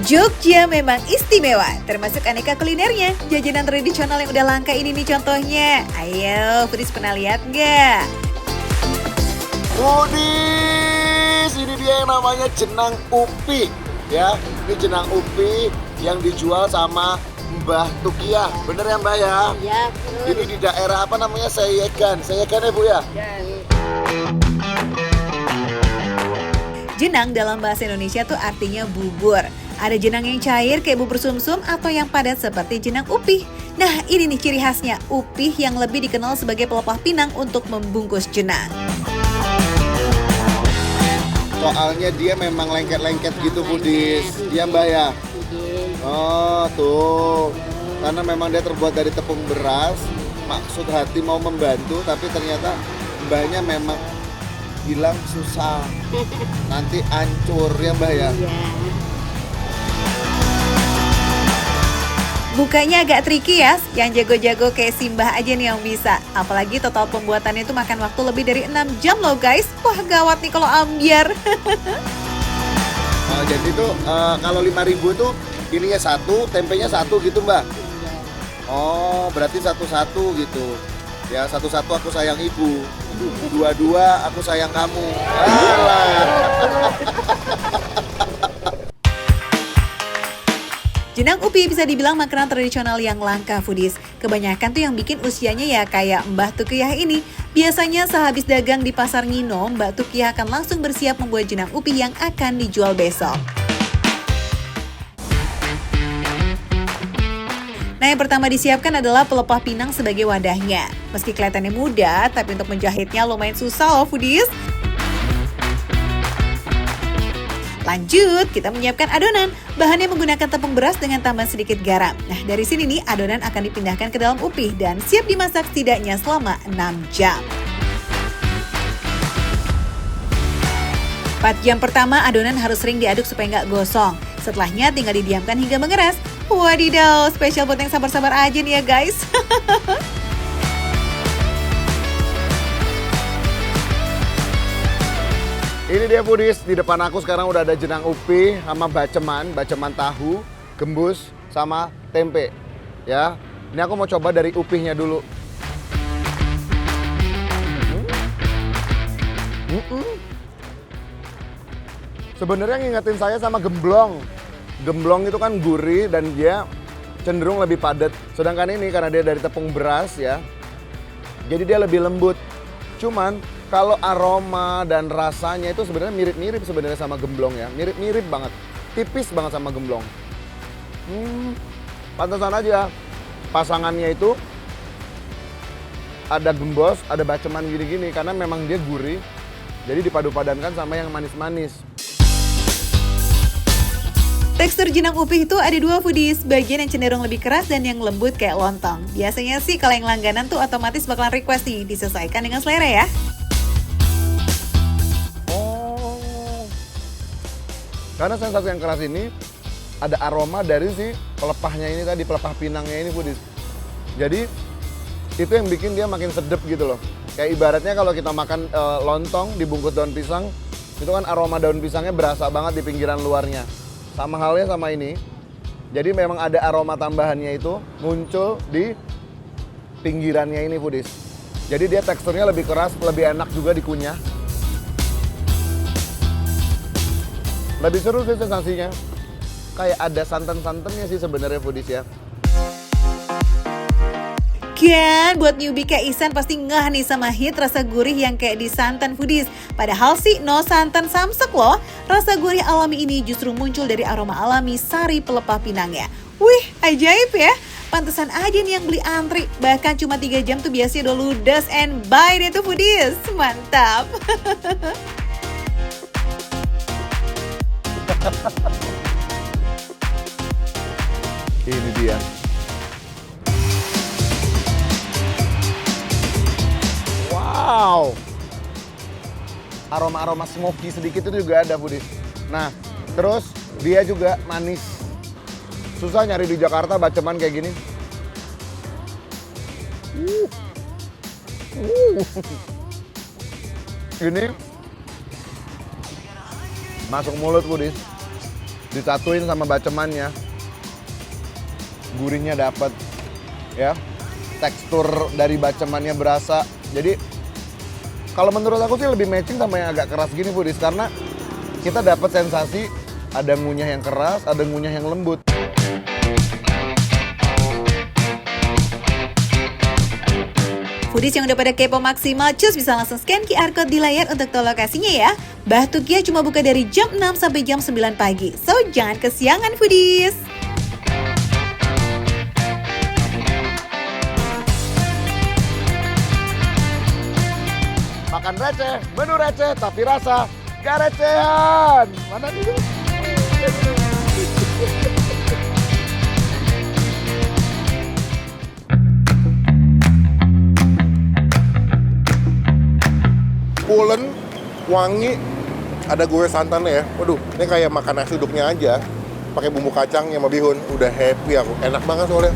Jogja memang istimewa, termasuk aneka kulinernya. Jajanan tradisional yang udah langka ini nih contohnya. Ayo, Foodies pernah lihat nggak? Foodies, ini dia yang namanya jenang upi. Ya, ini jenang upi yang dijual sama Mbah Tukiah. Bener ya Mbah ya? Iya, Ini di daerah apa namanya? Sayegan. Sayegan ya Bu ya? Jenang dalam bahasa Indonesia tuh artinya bubur. Ada jenang yang cair kayak bubur sumsum atau yang padat seperti jenang upih. Nah, ini nih ciri khasnya, upih yang lebih dikenal sebagai pelepah pinang untuk membungkus jenang. Soalnya dia memang lengket-lengket gitu Foodies. Dia Mbah ya? Oh tuh, karena memang dia terbuat dari tepung beras. Maksud hati mau membantu, tapi ternyata mbahnya memang bilang susah. Nanti hancur ya Mbah ya? Bukanya agak tricky ya, yang jago-jago kayak Simbah aja nih yang bisa. Apalagi total pembuatannya itu makan waktu lebih dari 6 jam loh guys. Wah gawat nih kalau ambiar. Jadi tuh kalau 5.000 tuh ininya satu, tempenya satu gitu Mbak? Oh berarti satu-satu gitu. Ya satu-satu aku sayang ibu, dua-dua aku sayang kamu. Alah. Jenang upi bisa dibilang makanan tradisional yang langka Foodies. Kebanyakan tuh yang bikin usianya ya kayak Mbah Tukiah ini. Biasanya sehabis dagang di pasar Ngino, Mbak Tukiah akan langsung bersiap membuat jenang upi yang akan dijual besok. Nah, yang pertama disiapkan adalah pelepah pinang sebagai wadahnya. Meski kelihatannya mudah, tapi untuk menjahitnya lumayan susah loh Foodies. Lanjut, kita menyiapkan adonan. Bahannya menggunakan tepung beras dengan tambahan sedikit garam. Nah, dari sini nih adonan akan dipindahkan ke dalam upih dan siap dimasak setidaknya selama 6 jam. 4 jam pertama adonan harus sering diaduk supaya nggak gosong. Setelahnya tinggal didiamkan hingga mengeras. Wadidaw, spesial buat yang sabar-sabar aja nih ya guys. Ini dia Foodies, di depan aku sekarang udah ada jenang upi sama baceman tahu, gembus, sama tempe. Ya, ini aku mau coba dari upihnya dulu. Sebenarnya ngingetin saya sama gemblong. Gemblong itu kan gurih dan dia cenderung lebih padat. Sedangkan ini karena dia dari tepung beras ya, jadi dia lebih lembut. Cuman kalau aroma dan rasanya itu sebenarnya mirip-mirip sebenarnya sama gemblong ya. Mirip-mirip banget. Tipis banget sama gemblong. Pantesan aja pasangannya itu ada gembos, ada baceman gini-gini karena memang dia gurih. Jadi dipadu-padankan sama yang manis-manis. Tekstur jenang upih itu ada dua Foodies, bagian yang cenderung lebih keras dan yang lembut kayak lontong. Biasanya sih kalau yang langganan tuh otomatis bakalan request nih, disesuaikan dengan selera ya. Karena sensasi yang keras ini ada aroma dari si pelepahnya ini tadi, pelepah pinangnya ini Foodies. Jadi itu yang bikin dia makin sedep gitu loh. Kayak ibaratnya kalau kita makan lontong dibungkus daun pisang, itu kan aroma daun pisangnya berasa banget di pinggiran luarnya. Sama halnya sama ini. Jadi memang ada aroma tambahannya itu muncul di pinggirannya ini Foodies. Jadi dia teksturnya lebih keras, lebih enak juga dikunyah. Lebih seru sih sensasinya. Kayak ada santan-santannya sih sebenarnya Foodies ya. Kan, buat newbie kayak Ihsan pasti ngeh nih sama hit rasa gurih yang kayak di santan Foodies. Padahal sih no santan samsek loh. Rasa gurih alami ini justru muncul dari aroma alami sari pelepah pinangnya. Wih, ajaib ya. Pantesan aja nih yang beli antri. Bahkan cuma 3 jam tuh biasanya udah ludes and buy deh tuh Foodies. Mantap. Ini dia. Wow. Aroma-aroma smoky sedikit itu juga ada Foodies. Nah, terus dia juga manis. Susah nyari di Jakarta baceman kayak gini. Ini masuk mulut Foodies. disatuin sama bacemannya, gurihnya dapet, ya, tekstur dari bacemannya berasa. Jadi kalau menurut aku sih lebih matching sama yang agak keras gini Foodies, karena kita dapat sensasi ada ngunyah yang keras, ada ngunyah yang lembut. Foodies yang udah pada kepo maksimal, cus bisa langsung scan QR Code di layar untuk tahu lokasinya ya. Bah Tukia cuma buka dari jam 6 sampai jam 9 pagi. So, jangan kesiangan Foodies! Makan receh, menu receh, tapi rasa gak recehan. Mana nih? Pulen, wangi, ada gurih santannya ya. Waduh, ini kayak makan nasi uduknya aja. Pakai bumbu kacang sama bihun, udah happy aku. Enak banget soalnya.